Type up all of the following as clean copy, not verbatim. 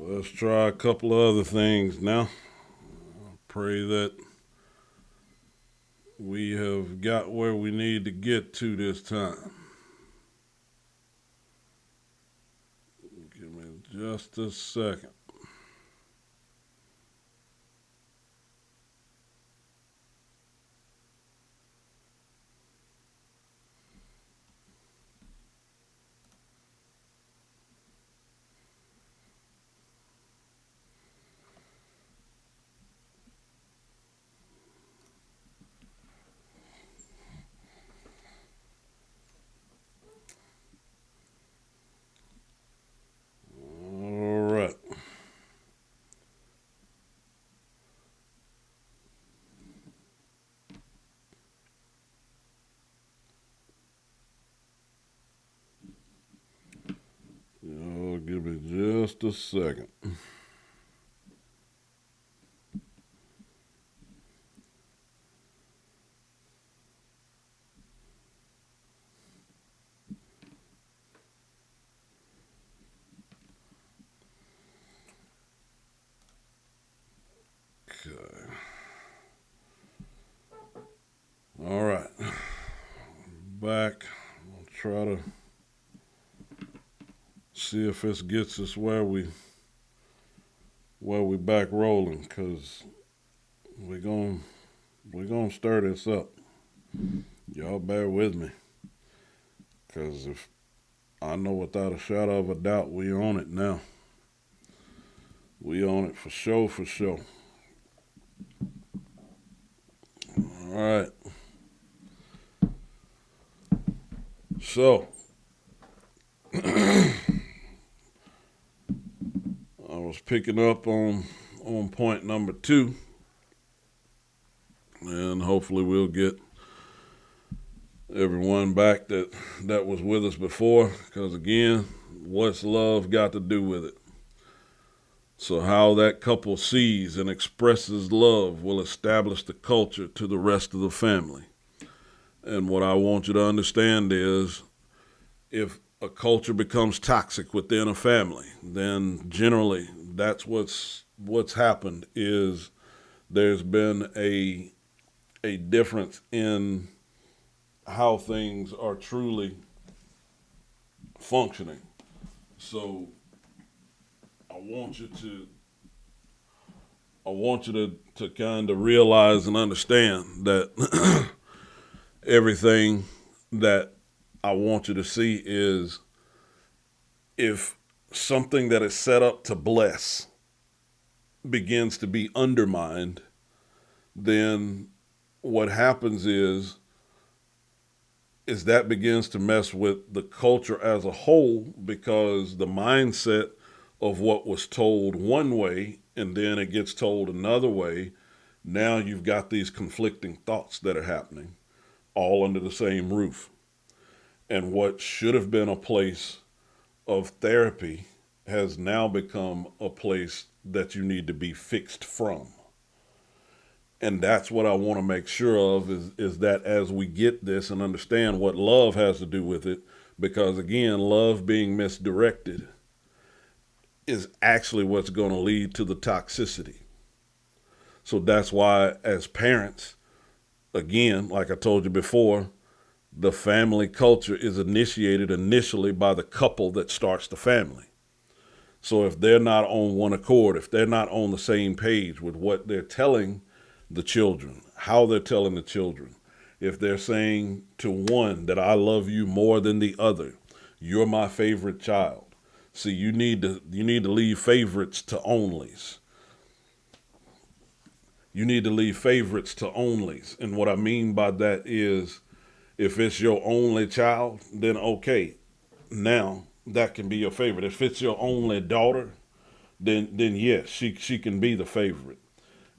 Let's try a couple of other things now. Pray that we have got where we need to get to this time. Give me just a second. All right. Give me just a second. Okay. All right. Back. I'll try to see if this gets us where we back rolling, cause we're going we're gonna stir this up. Y'all bear with me, cause if I know without a shadow of a doubt we on it now. We on it for sure, for sure. All right. So I was picking up on point number two, and hopefully we'll get everyone back that was with us before. Because again, what's love got to do with it? So how that couple sees and expresses love will establish the culture to the rest of the family. And what I want you to understand is, if a culture becomes toxic within a family, then generally that's what's happened is there's been a difference in how things are truly functioning. So I want you to to kind of realize and understand that everything that I want you to see is, if something that is set up to bless begins to be undermined, then what happens is that begins to mess with the culture as a whole, because the mindset of what was told one way and then it gets told another way. Now you've got these conflicting thoughts that are happening all under the same roof. And what should have been a place of therapy has now become a place that you need to be fixed from. And that's what I want to make sure of is that as we get this and understand what love has to do with it, because again, love being misdirected is actually what's going to lead to the toxicity. So that's why, as parents, again, like I told you before, the family culture is initiated initially by the couple that starts the family. So if they're not on one accord, if they're not on the same page with what they're telling the children, how they're telling the children, if they're saying to one that I love you more than the other, you're my favorite child. See, you need to leave favorites to onlys. You need to leave favorites to onlys. And what I mean by that is, if it's your only child, then okay, now that can be your favorite. If it's your only daughter, then yes, she can be the favorite.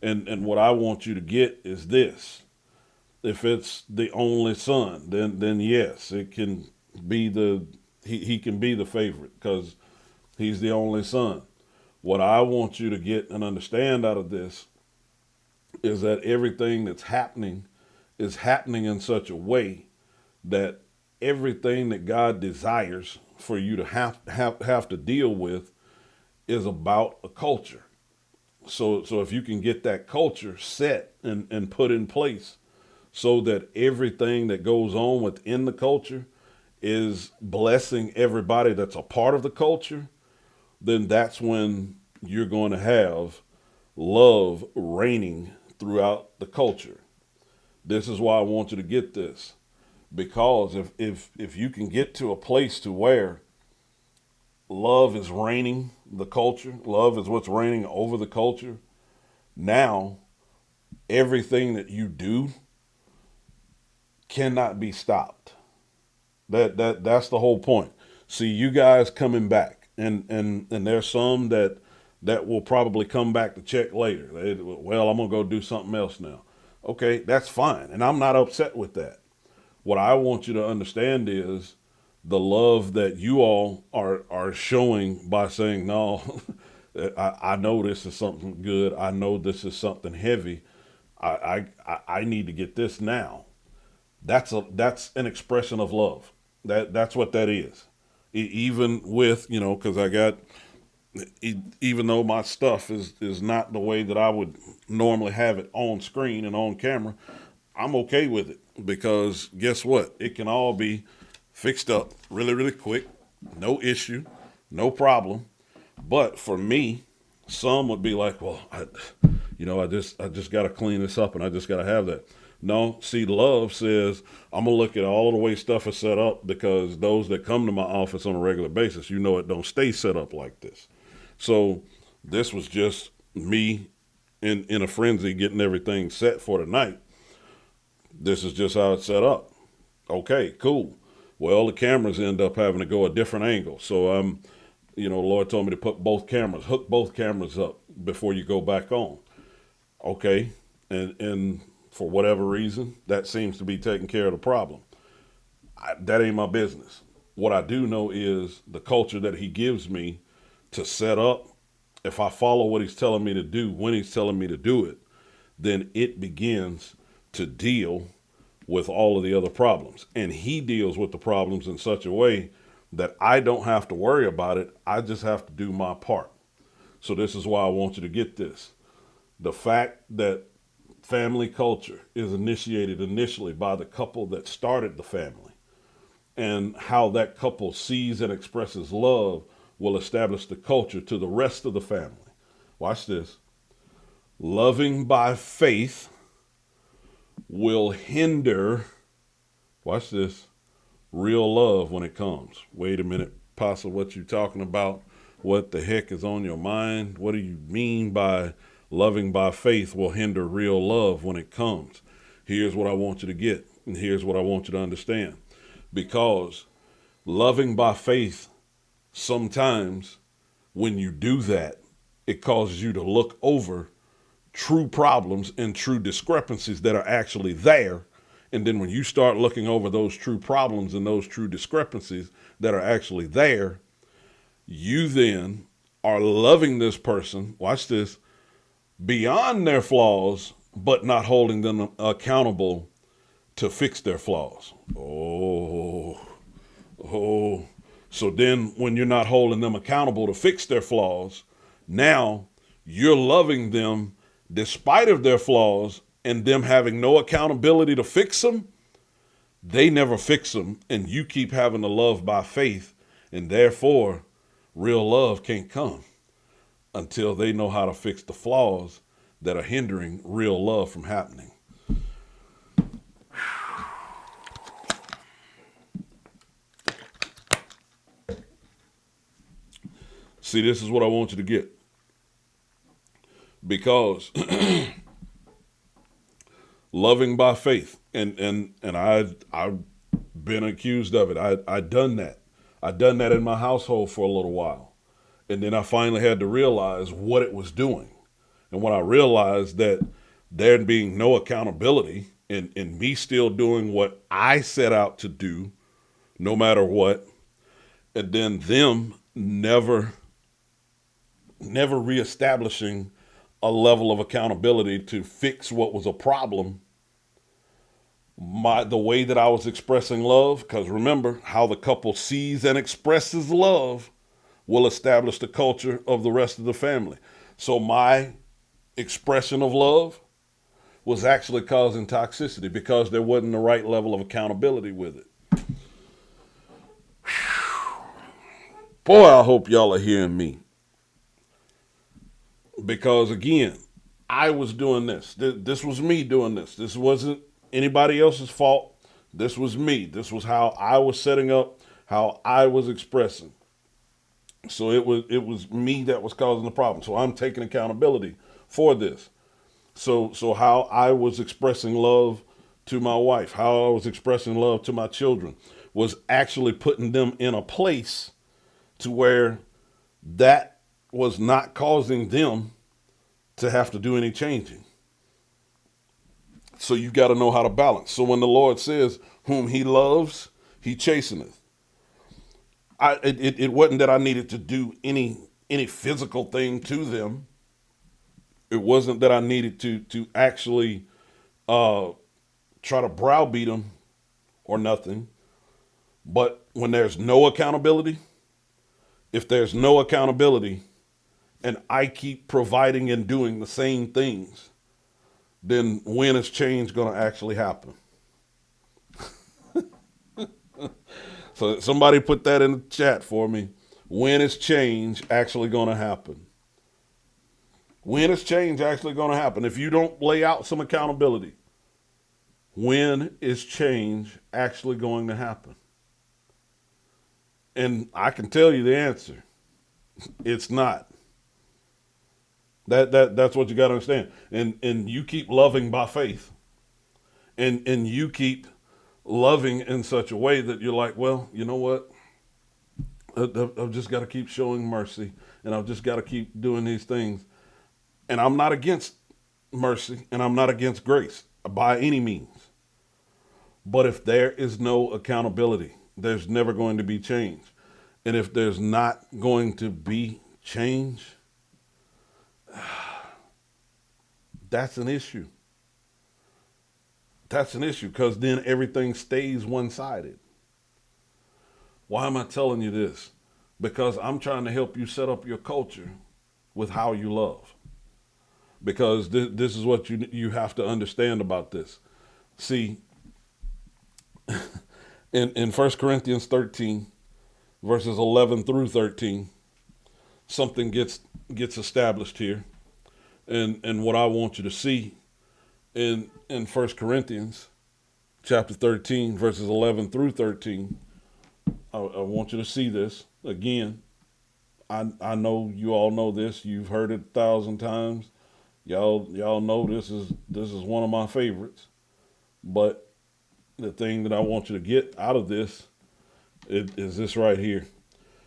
And what I want you to get is this: if it's the only son, then yes, it can be he can be the favorite because he's the only son. What I want you to get and understand out of this is that everything that's happening is happening in such a way that everything that God desires for you to have to deal with is about a culture. So if you can get that culture set and put in place so that everything that goes on within the culture is blessing everybody that's a part of the culture, then that's when you're going to have love reigning throughout the culture. This is why I want you to get this. Because if you can get to a place to where love is reigning the culture, love is what's reigning over the culture, now everything that you do cannot be stopped. That's the whole point. See, you guys coming back, and there's some that will probably come back to check later. Well, I'm gonna go do something else now. Okay, that's fine, and I'm not upset with that. What I want you to understand is the love that you all are showing by saying, no, I know this is something good. I know this is something heavy. I need to get this now. That's an expression of love. That's what that is. Even with, because I got, even though my stuff is not the way that I would normally have it on screen and on camera, I'm okay with it because guess what? It can all be fixed up really, really quick. No issue, no problem. But for me, some would be like, well, I just got to clean this up and I just got to have that. No, see, love says, I'm going to look at all of the way stuff is set up because those that come to my office on a regular basis, it don't stay set up like this. So this was just me in a frenzy getting everything set for tonight. This is just how it's set up. Okay, cool. Well, the cameras end up having to go a different angle. So the Lord told me to hook both cameras up before you go back on. Okay. And for whatever reason, that seems to be taking care of the problem. That ain't my business. What I do know is the culture that he gives me to set up, if I follow what he's telling me to do, when he's telling me to do it, then it begins to deal with all of the other problems. And he deals with the problems in such a way that I don't have to worry about it. I just have to do my part. So this is why I want you to get this. The fact that family culture is initiated initially by the couple that started the family, and how that couple sees and expresses love will establish the culture to the rest of the family. Watch this. Loving by faith will hinder, watch this, real love when it comes. Wait a minute, Pastor, what you talking about? What the heck is on your mind? What do you mean by loving by faith will hinder real love when it comes? Here's what I want you to get, and here's what I want you to understand. Because loving by faith, sometimes when you do that, it causes you to look over true problems and true discrepancies that are actually there. And then when you start looking over those true problems and those true discrepancies that are actually there, you then are loving this person, watch this, beyond their flaws, but not holding them accountable to fix their flaws. Oh. So then when you're not holding them accountable to fix their flaws, now you're loving them despite of their flaws and them having no accountability to fix them. They never fix them, and you keep having to love by faith, and therefore real love can't come until they know how to fix the flaws that are hindering real love from happening. See, this is what I want you to get. Because loving by faith, and I've been accused of it. I done that. I done that in my household for a little while. And then I finally had to realize what it was doing. And when I realized that there being no accountability and me still doing what I set out to do, no matter what, and then them never reestablishing a level of accountability to fix what was a problem, the way that I was expressing love, because remember how the couple sees and expresses love will establish the culture of the rest of the family. So my expression of love was actually causing toxicity because there wasn't the right level of accountability with it. Boy, I hope y'all are hearing me. Because again, I was doing this. This was me doing this. This wasn't anybody else's fault. This was me. This was how I was setting up, how I was expressing. So it was me that was causing the problem. So I'm taking accountability for this. So how I was expressing love to my wife, how I was expressing love to my children, was actually putting them in a place to where that was not causing them to have to do any changing. So you got to know how to balance. So when the Lord says, whom he loves, he chasteneth. It wasn't that I needed to do any physical thing to them. It wasn't that I needed to actually try to browbeat them or nothing. But when there's no accountability, if there's no accountability and I keep providing and doing the same things, then when is change going to actually happen? So somebody put that in the chat for me. When is change actually going to happen? When is change actually going to happen? If you don't lay out some accountability, when is change actually going to happen? And I can tell you the answer. It's not. That's what you got to understand. And you keep loving by faith. And you keep loving in such a way that you're like, well, you know what? I've just got to keep showing mercy, and I've just got to keep doing these things. And I'm not against mercy, and I'm not against grace by any means. But if there is no accountability, there's never going to be change. And if there's not going to be change, that's an issue. That's an issue, because then everything stays one-sided. Why am I telling you this? Because I'm trying to help you set up your culture with how you love. Because this is what you have to understand about this. See, in 1 Corinthians 13, verses 11 through 13, something gets established here. And what I want you to see in 1 Corinthians chapter 13, verses 11 through 13, I want you to see this again. I know you all know this. You've heard it 1,000 times. Y'all know this is one of my favorites. But the thing that I want you to get out of this is this right here.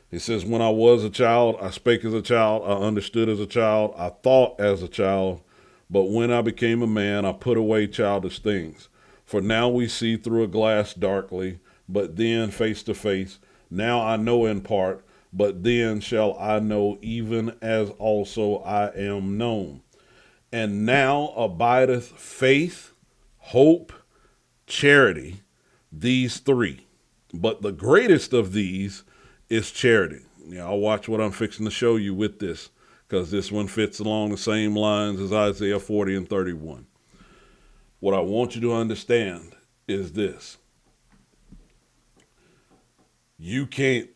It says, when I was a child, I spake as a child, I understood as a child, I thought as a child, but when I became a man, I put away childish things. For now we see through a glass darkly, but then face to face. Now I know in part, but then shall I know even as also I am known. And now abideth faith, hope, charity, these three. But the greatest of these is charity. I'll watch what I'm fixing to show you with this, because this one fits along the same lines as Isaiah 40 and 31. What I want you to understand is this. You can't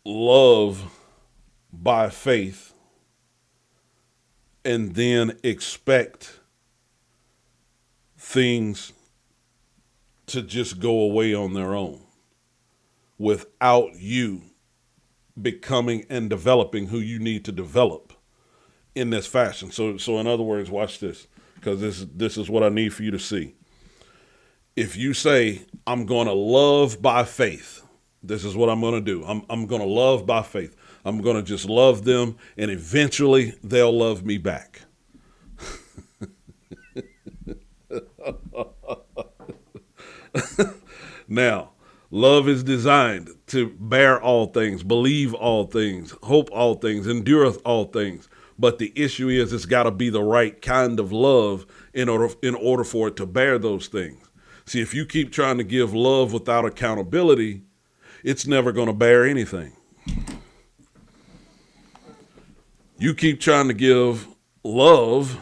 love by faith and then expect things to just go away on their own without you becoming and developing who you need to develop in this fashion. So in other words, watch this, because this is what I need for you to see. If you say, I'm going to love by faith, this is what I'm going to do. I'm going to love by faith. I'm going to just love them, and eventually they'll love me back. Now, love is designed to bear all things, believe all things, hope all things, endureth all things. But the issue is it's got to be the right kind of love in order for it to bear those things. See, if you keep trying to give love without accountability, it's never going to bear anything. You keep trying to give love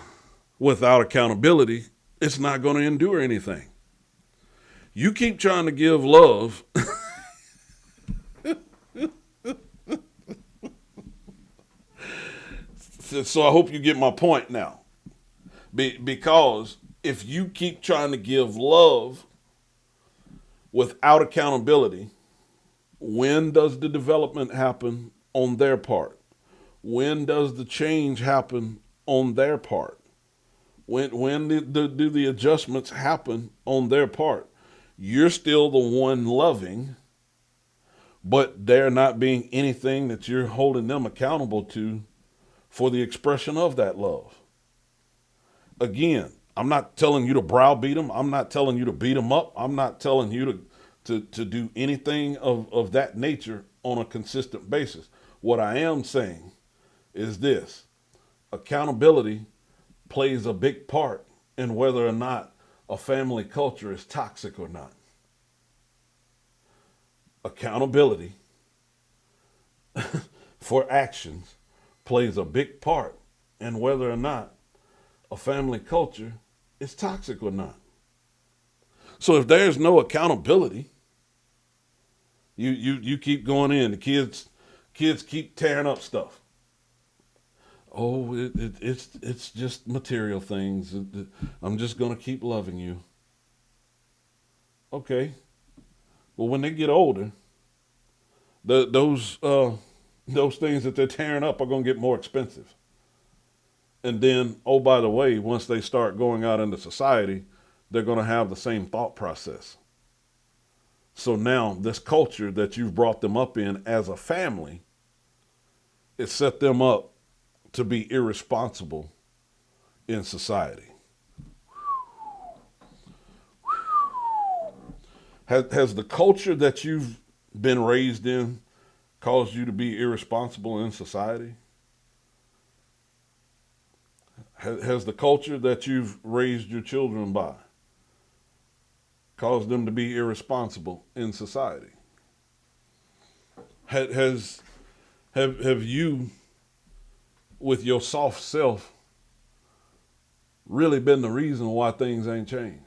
without accountability, it's not going to endure anything. You keep trying to give love. So I hope you get my point now. Because if you keep trying to give love without accountability, when does the development happen on their part? When does the change happen on their part? When do the adjustments happen on their part? You're still the one loving, but they're not being anything that you're holding them accountable to for the expression of that love. Again, I'm not telling you to browbeat them. I'm not telling you to beat them up. I'm not telling you to do anything of that nature on a consistent basis. What I am saying is this: accountability plays a big part in whether or not a family culture is toxic or not. Accountability for actions plays a big part in whether or not a family culture is toxic or not. So if there's no accountability, you keep going in. The kids keep tearing up stuff. Oh, it's just material things. I'm just gonna keep loving you. Okay. Well, when they get older, those things that they're tearing up are gonna get more expensive. And then, oh, by the way, once they start going out into society, they're going to have the same thought process. So now this culture that you've brought them up in as a family, it set them up to be irresponsible in society. Has the culture that you've been raised in caused you to be irresponsible in society? Has the culture that you've raised your children by caused them to be irresponsible in society? Have you, with your soft self, really been the reason why things ain't changed?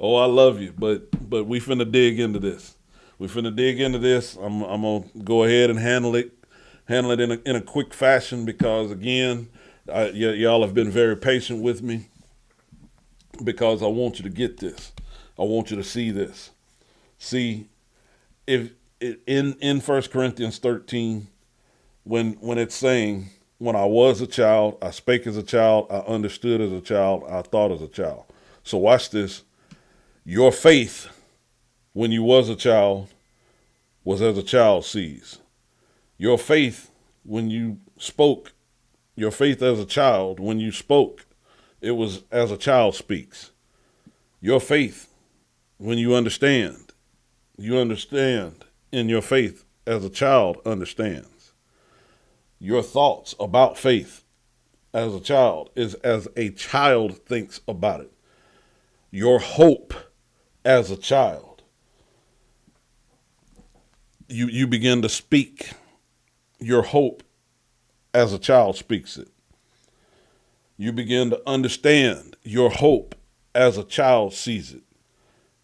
Oh, I love you, but we finna dig into this. We finna dig into this. I'm gonna go ahead and handle it in a quick fashion because again, y'all have been very patient with me because I want you to get this. I want you to see this. See, if in 1 Corinthians 13, when it's saying, when I was a child, I spake as a child, I understood as a child, I thought as a child. So watch this. Your faith when you was a child was as a child sees. Your faith when you spoke, your faith as a child when you spoke, it was as a child speaks. Your faith when you understand in your faith as a child understands. Your thoughts about faith as a child is as a child thinks about it. Your hope as a child, you begin to speak your hope as a child speaks it. You begin to understand your hope as a child sees it.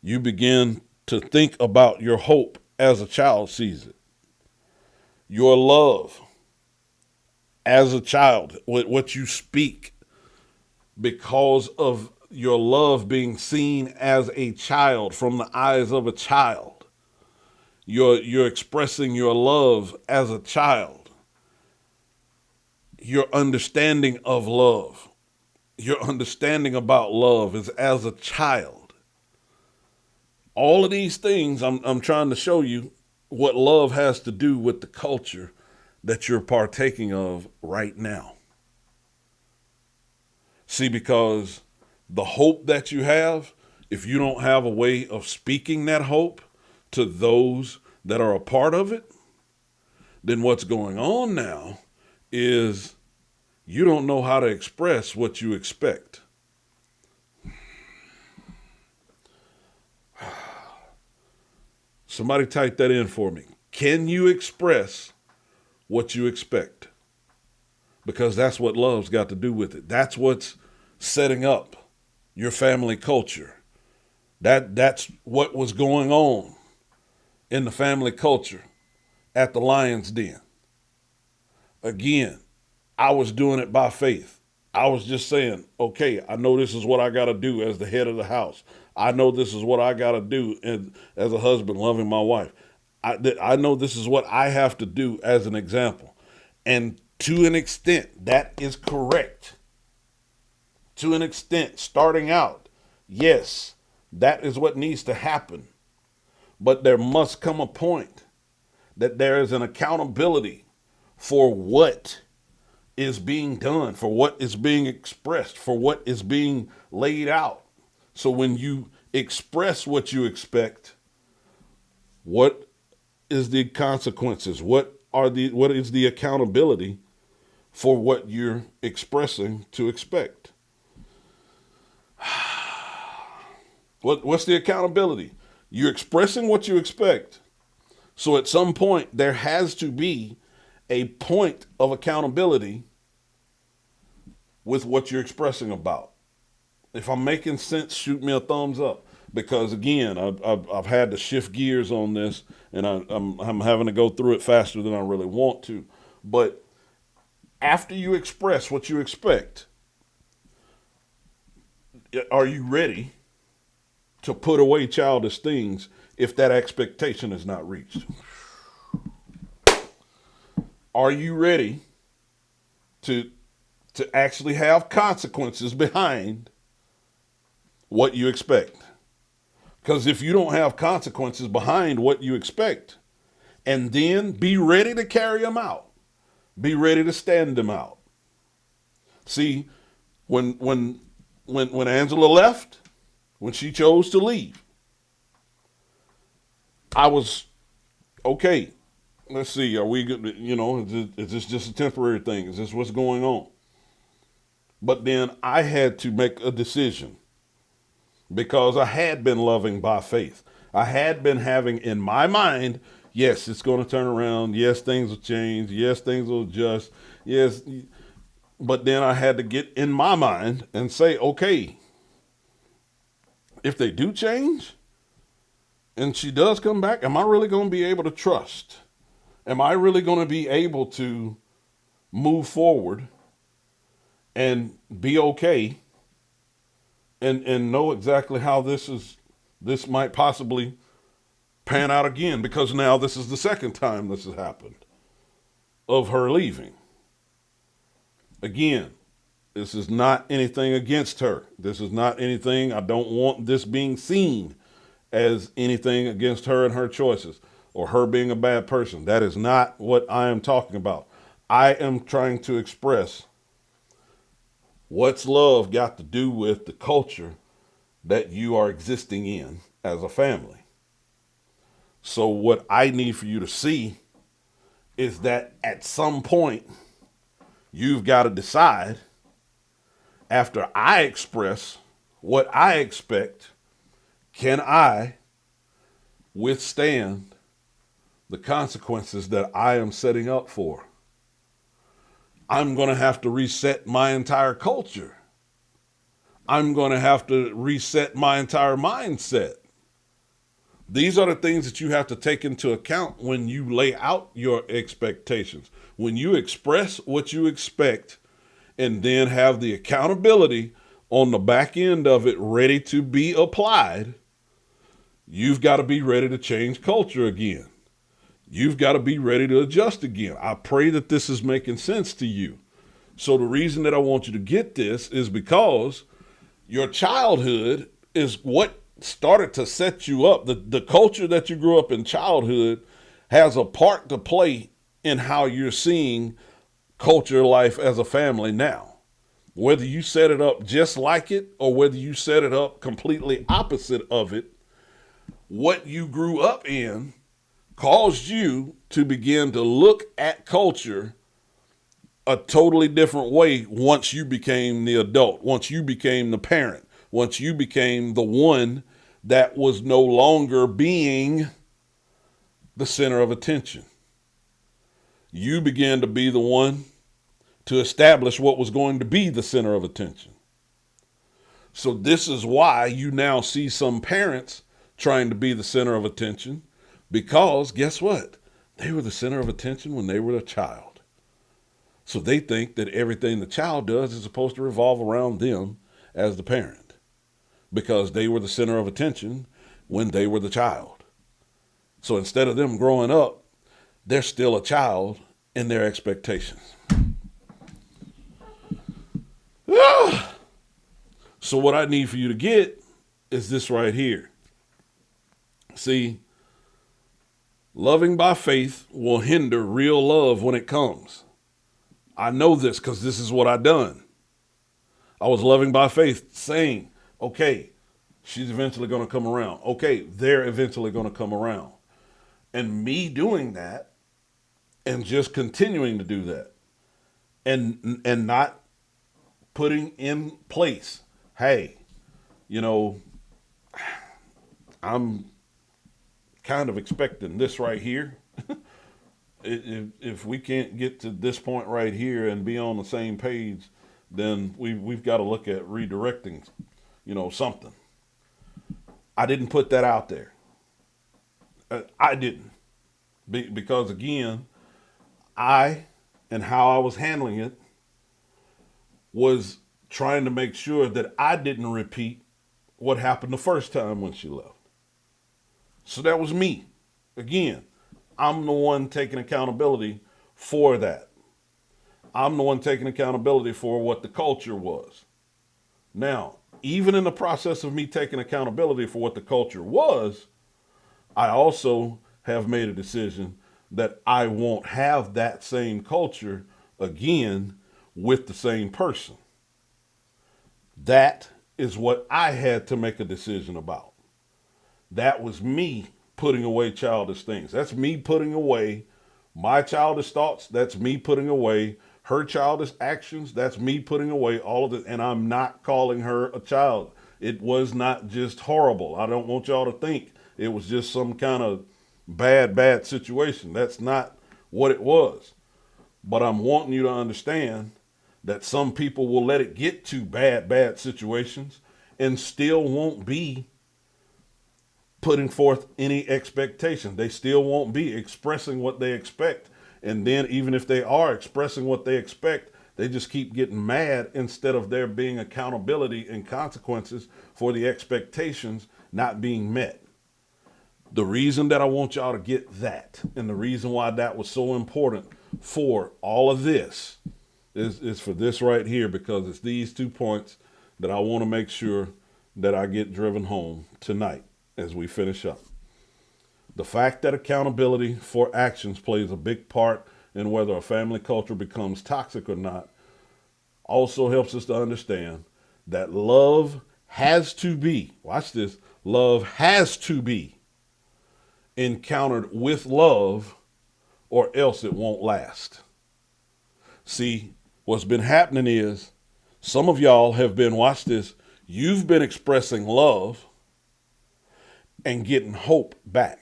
You begin to think about your hope as a child sees it. Your love as a child, what you speak because of your love being seen as a child from the eyes of a child. You're expressing your love as a child. Your understanding of love, your understanding about love is as a child. All of these things, I'm trying to show you what love has to do with the culture that you're partaking of right now. See, because the hope that you have, if you don't have a way of speaking that hope to those that are a part of it, then what's going on now is you don't know how to express what you expect. Somebody type that in for me. Can you express what you expect? Because that's what love's got to do with it. That's what's setting up your family culture. That's what was going on in the family culture at the Lion's Den. Again, I was doing it by faith. I was just saying, okay, I know this is what I got to do as the head of the house. I know this is what I got to do as a husband loving my wife. I know this is what I have to do as an example. And to an extent, that is correct. To an extent, starting out, yes, that is what needs to happen. But there must come a point that there is an accountability for what is being done, for what is being expressed, for what is being laid out. So when you express what you expect, what is the consequences? What is the accountability for what you're expressing to expect? What's the accountability? You're expressing what you expect. So at some point, there has to be a point of accountability with what you're expressing about. If I'm making sense, shoot me a thumbs up. Because again, I've had to shift gears on this, and I'm having to go through it faster than I really want to. But after you express what you expect, are you ready to put away childish things if that expectation is not reached? Are you ready to actually have consequences behind what you expect? Because if you don't have consequences behind what you expect, and then be ready to carry them out, be ready to stand them out. See, when Angela left, when she chose to leave, I was okay. Let's see, are we good? Is this just a temporary thing? Is this what's going on? But then I had to make a decision because I had been loving by faith. I had been having in my mind, yes, it's going to turn around. Yes, things will change. Yes, things will adjust. Yes. But then I had to get in my mind and say, okay, if they do change and she does come back, am I really going to be able to trust? Am I really going to be able to move forward and be okay and know exactly how this might possibly pan out again? Because now this is the second time this has happened of her leaving. Again, this is not anything against her. This is not anything. I don't want this being seen as anything against her and her choices, or her being a bad person. That is not what I am talking about. I am trying to express what's love got to do with the culture that you are existing in as a family. So what I need for you to see is that at some point, you've got to decide, after I express what I expect, can I withstand the consequences that I am setting up for? I'm going to have to reset my entire culture. I'm going to have to reset my entire mindset. These are the things that you have to take into account when you lay out your expectations. When you express what you expect and then have the accountability on the back end of it ready to be applied, you've got to be ready to change culture again. You've got to be ready to adjust again. I pray that this is making sense to you. So the reason that I want you to get this is because your childhood is what started to set you up. The culture that you grew up in childhood has a part to play in how you're seeing culture life as a family now. Whether you set it up just like it or whether you set it up completely opposite of it, what you grew up in caused you to begin to look at culture a totally different way once you became the adult, once you became the parent, once you became the one that was no longer being the center of attention. You began to be the one to establish what was going to be the center of attention. So this is why you now see some parents trying to be the center of attention, because guess what? They were the center of attention when they were a child. So they think that everything the child does is supposed to revolve around them as the parent, because they were the center of attention when they were the child. So instead of them growing up, they're still a child in their expectations. So what I need for you to get is this right here. See, loving by faith will hinder real love when it comes. I know this because this is what I done. I was loving by faith, saying, okay, she's eventually going to come around. Okay, they're eventually going to come around. And me doing that and just continuing to do that and not putting in place, hey, I'm kind of expecting this right here. If we can't get to this point right here and be on the same page, then we've got to look at redirecting, something. I didn't put that out there. I didn't. Because again, I and how I was handling it was trying to make sure that I didn't repeat what happened the first time when she left. So that was me. Again, I'm the one taking accountability for that. I'm the one taking accountability for what the culture was. Now, even in the process of me taking accountability for what the culture was, I also have made a decision that I won't have that same culture again with the same person. That is what I had to make a decision about. That was me putting away childish things. That's me putting away my childish thoughts. That's me putting away her childish actions. That's me putting away all of it. And I'm not calling her a child. It was not just horrible. I don't want y'all to think it was just some kind of bad situation. That's not what it was. But I'm wanting you to understand that some people will let it get to bad situations and still won't be putting forth any expectation. They still won't be expressing what they expect. And then even if they are expressing what they expect, they just keep getting mad instead of there being accountability and consequences for the expectations not being met. The reason that I want y'all to get that, and the reason why that was so important for all of this is for this right here, because it's these 2 points that I want to make sure that I get driven home tonight as we finish up. The fact that accountability for actions plays a big part in whether a family culture becomes toxic or not also helps us to understand that love has to be, watch this, love has to be encountered with love or else it won't last. See, what's been happening is some of y'all have been, watch this, you've been expressing love and getting hope back.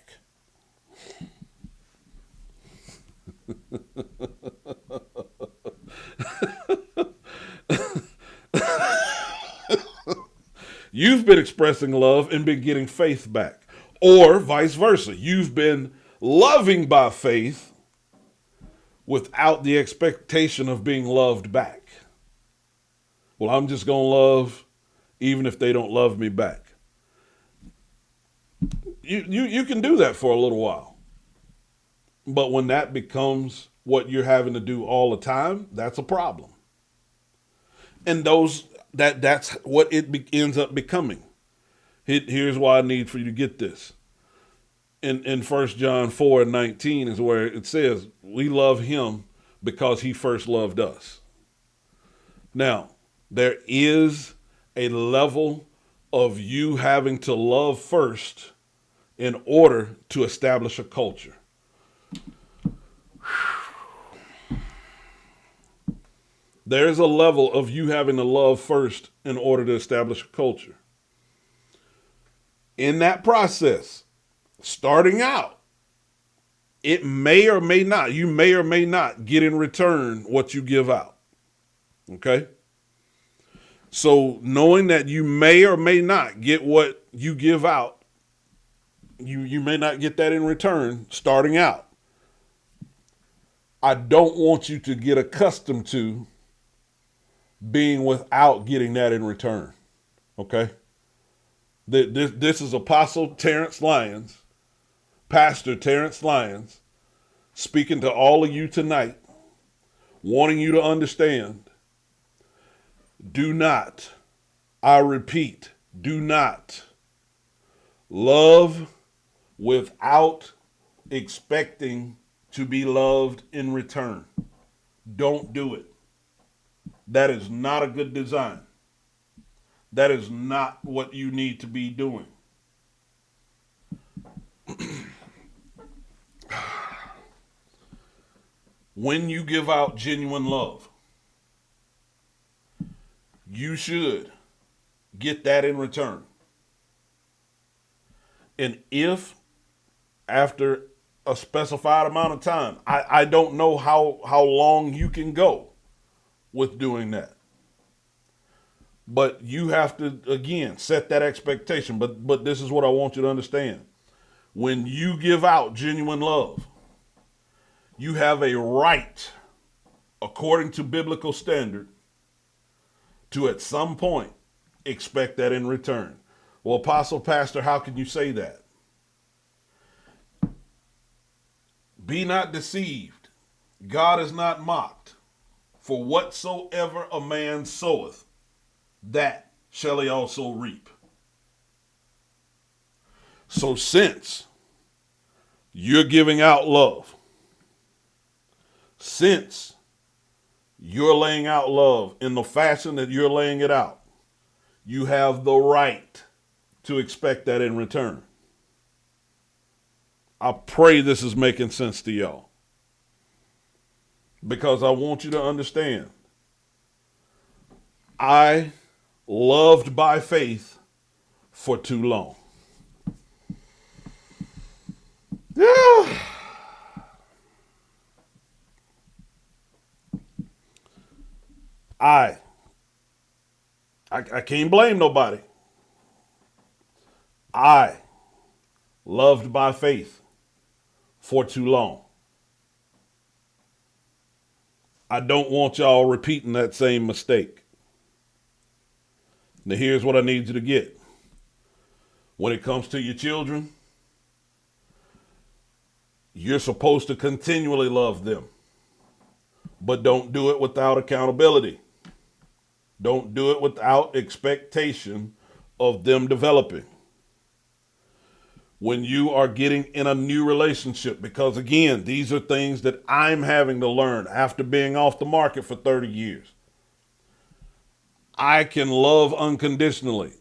You've been expressing love and been getting faith back. Or vice versa. You've been loving by faith without the expectation of being loved back. Well, I'm just going to love even if they don't love me back. You can do that for a little while. But when that becomes what you're having to do all the time, that's a problem. And that's what it ends up becoming. Here's why I need for you to get this. In 1 John 4:19 is where it says, we love him because he first loved us. Now, there is a level of you having to love first in order to establish a culture. There's a level of you having to love first in order to establish a culture. In that process, starting out, it may or may not, you may or may not get in return what you give out. Okay? So knowing that you may or may not get what you give out, you may not get that in return starting out. I don't want you to get accustomed to being without getting that in return. Okay? This is Apostle Terrence Lyons, Pastor Terrence Lyons, speaking to all of you tonight, wanting you to understand, do not, I repeat, do not love without expecting to be loved in return. Don't do it. That is not a good design. That is not what you need to be doing. When you give out genuine love, you should get that in return. And if after a specified amount of time, I don't know how long you can go with doing that. But you have to, again, set that expectation. But this is what I want you to understand. When you give out genuine love, you have a right, according to biblical standard, to at some point expect that in return. Well, Apostle, Pastor, how can you say that? Be not deceived. God is not mocked. For whatsoever a man soweth, that shall he also reap. So since you're giving out love, since you're laying out love in the fashion that you're laying it out, you have the right to expect that in return. I pray this is making sense to y'all, because I want you to understand, I loved by faith for too long. Yeah. I can't blame nobody. I loved by faith for too long. I don't want y'all repeating that same mistake. Now here's what I need you to get. When it comes to your children, you're supposed to continually love them, but don't do it without accountability. Don't do it without expectation of them developing. When you are getting in a new relationship, because again, these are things that I'm having to learn after being off the market for 30 years. I can love unconditionally.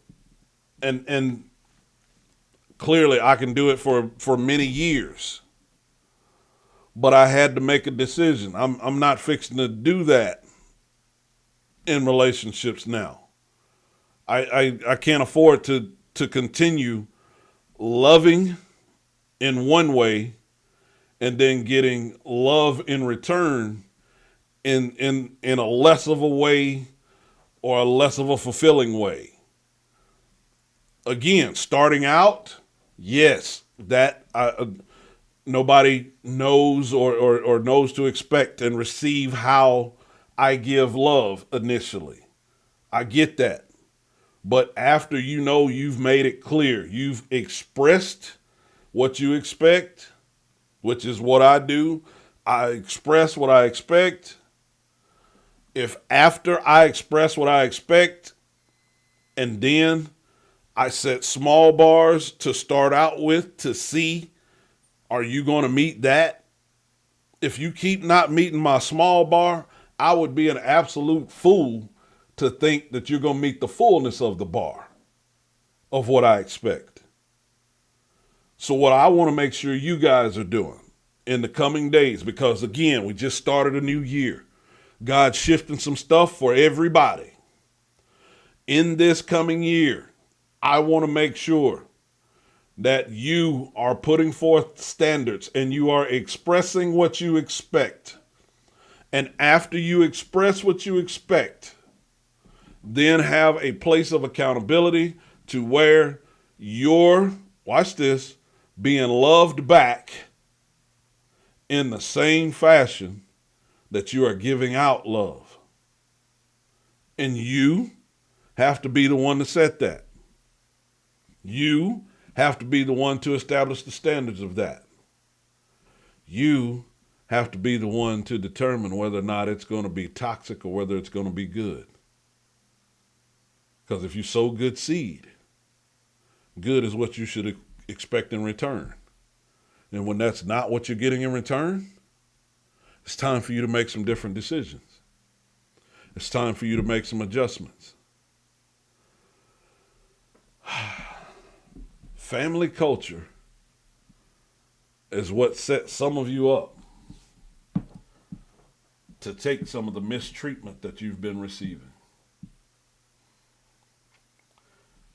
And clearly I can do it for many years. But I had to make a decision. I'm not fixing to do that in relationships now. I can't afford to continue loving in one way and then getting love in return in a less of a way or a less of a fulfilling way. Again, starting out, yes, that nobody knows or knows to expect and receive how I give love initially. I get that. But after you know you've made it clear, you've expressed what you expect, which is what I do. I express what I expect. If after I express what I expect and then I set small bars to start out with to see, are you going to meet that? If you keep not meeting my small bar, I would be an absolute fool to think that you're going to meet the fullness of the bar of what I expect. So what I want to make sure you guys are doing in the coming days, because again, we just started a new year. God's shifting some stuff for everybody. In this coming year, I want to make sure that you are putting forth standards and you are expressing what you expect. And after you express what you expect, then have a place of accountability to where you're, watch this, being loved back in the same fashion that you are giving out love. And you have to be the one to set that. You have to be the one to establish the standards of that. You have to be the one to determine whether or not it's going to be toxic or whether it's going to be good. Because if you sow good seed, good is what you should expect in return. And when that's not what you're getting in return, it's time for you to make some different decisions. It's time for you to make some adjustments. Family culture is what set some of you up to take some of the mistreatment that you've been receiving.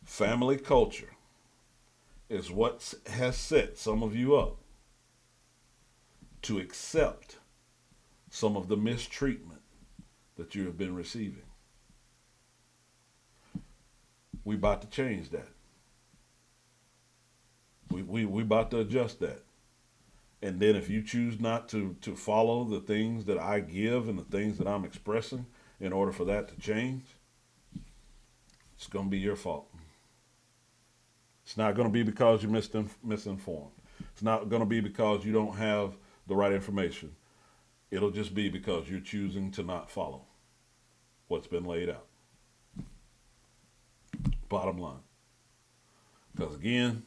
Family culture is what has set some of you up to accept some of the mistreatment that you have been receiving. We about to change that. We about to adjust that. And then if you choose not to follow the things that I give and the things that I'm expressing in order for that to change, it's going to be your fault. It's not going to be because you're misinformed. It's not going to be because you don't have the right information. It'll just be because you're choosing to not follow what's been laid out. Bottom line. Because again,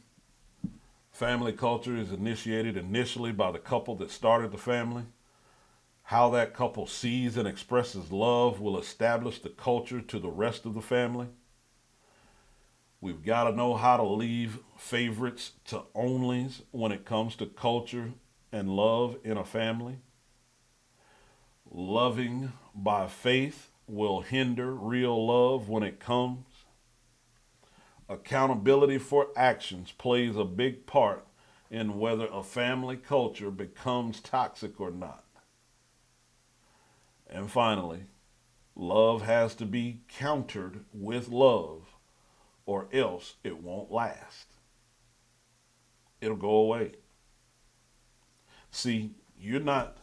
family culture is initiated initially by the couple that started the family. How that couple sees and expresses love will establish the culture to the rest of the family. We've got to know how to leave favorites to onlys when it comes to culture and love in a family. Loving by faith will hinder real love when it comes. Accountability for actions plays a big part in whether a family culture becomes toxic or not. And finally, love has to be countered with love, or else it won't last. It'll go away. See, you're not...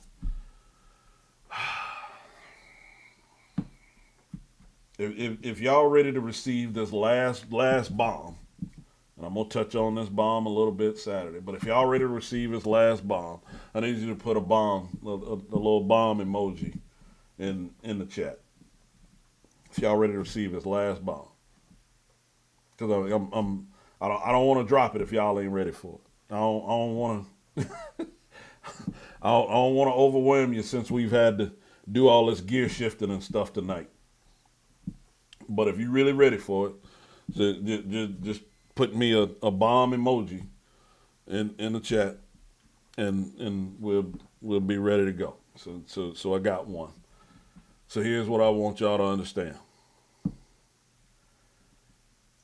If y'all ready to receive this last bomb, and I'm going to touch on this bomb a little bit Saturday, but if y'all ready to receive this last bomb, I need you to put a little bomb emoji in the chat. If y'all ready to receive this last bomb. Because I don't want to drop it if y'all ain't ready for it. I don't want to I don't want to overwhelm you since we've had to do all this gear shifting and stuff tonight. But if you're really ready for it, just put me a bomb emoji in the chat, and we'll be ready to go. So I got one. So here's what I want y'all to understand.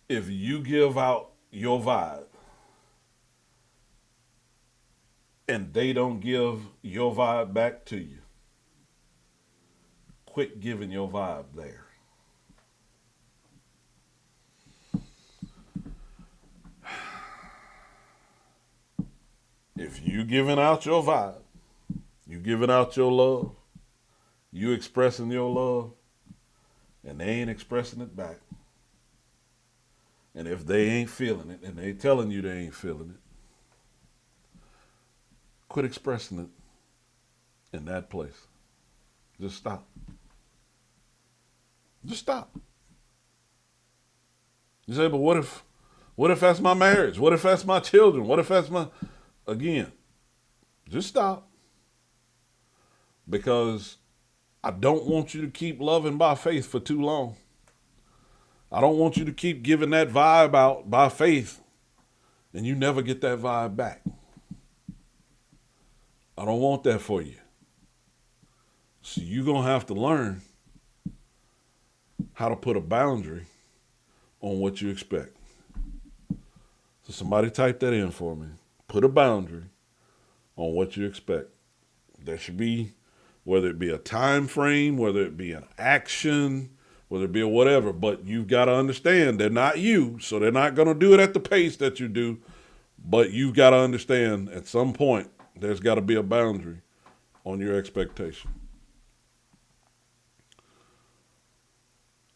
If you give out your vibe and they don't give your vibe back to you, quit giving your vibe there. If you giving out your vibe, you giving out your love, you expressing your love, and they ain't expressing it back, and if they ain't feeling it, and they telling you they ain't feeling it, quit expressing it in that place. Just stop. Just stop. You say, but what if that's my marriage? What if that's my children? What if that's my... Again, just stop. Because I don't want you to keep loving by faith for too long. I don't want you to keep giving that vibe out by faith and you never get that vibe back. I don't want that for you. So you're going to have to learn how to put a boundary on what you expect. So somebody type that in for me. Put a boundary on what you expect. There should be, whether it be a time frame, whether it be an action, whether it be a whatever, but you've got to understand they're not you, so they're not going to do it at the pace that you do, but you've got to understand at some point there's got to be a boundary on your expectation.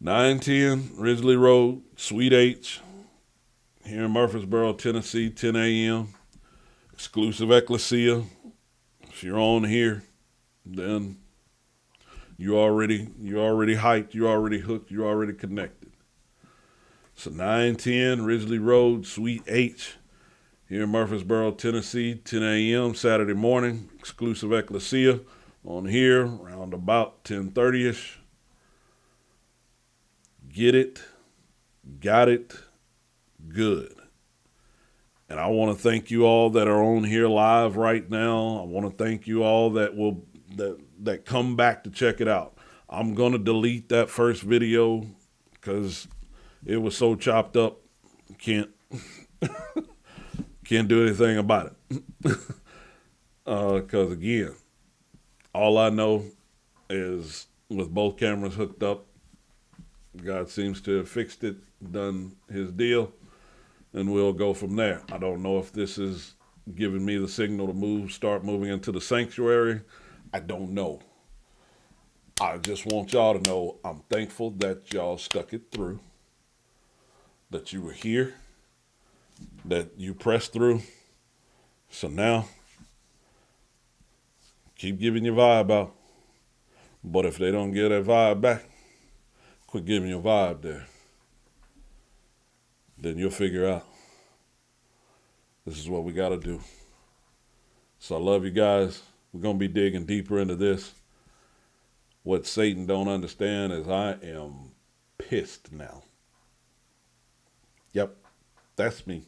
910 Ridgely Road, Suite H, here in Murfreesboro, Tennessee, 10 a.m. Exclusive Ecclesia. If you're on here, then you're already hyped, you're already hooked, you're already connected. So 910 Ridgely Road, Suite H, here in Murfreesboro, Tennessee, 10 a.m. Saturday morning. Exclusive Ecclesia on here around about 10:30ish. Get it, got it, good. And I want to thank you all that are on here live right now. I want to thank you all that come back to check it out. I'm going to delete that first video because it was so chopped up. Can't do anything about it. Because again, all I know is with both cameras hooked up, God seems to have fixed it, done his deal, and we'll go from there. I don't know if this is giving me the signal to start moving into the sanctuary. I don't know. I just want y'all to know I'm thankful that y'all stuck it through, that you were here, that you pressed through. So now, keep giving your vibe out. But if they don't get that vibe back, quit giving your vibe there. Then you'll figure out this is what we got to do. So I love you guys. We're going to be digging deeper into this. What Satan don't understand is I am pissed now. Yep, that's me.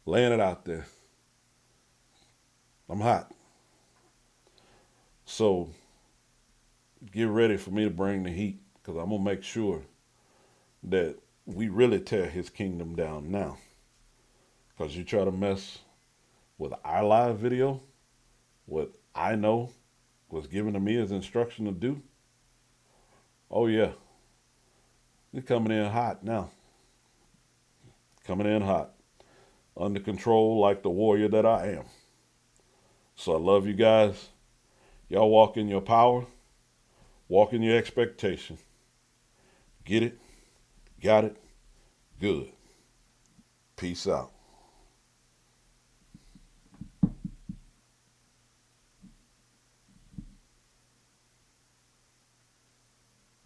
Laying it out there. I'm hot. So get ready for me to bring the heat, because I'm going to make sure that we really tear his kingdom down now. Because you try to mess with our live video, what I know was given to me as instruction to do, oh yeah, you're coming in hot now. Coming in hot. Under control like the warrior that I am. So I love you guys. Y'all walk in your power. Walk in your expectation. Get it. Got it. Good. Peace out.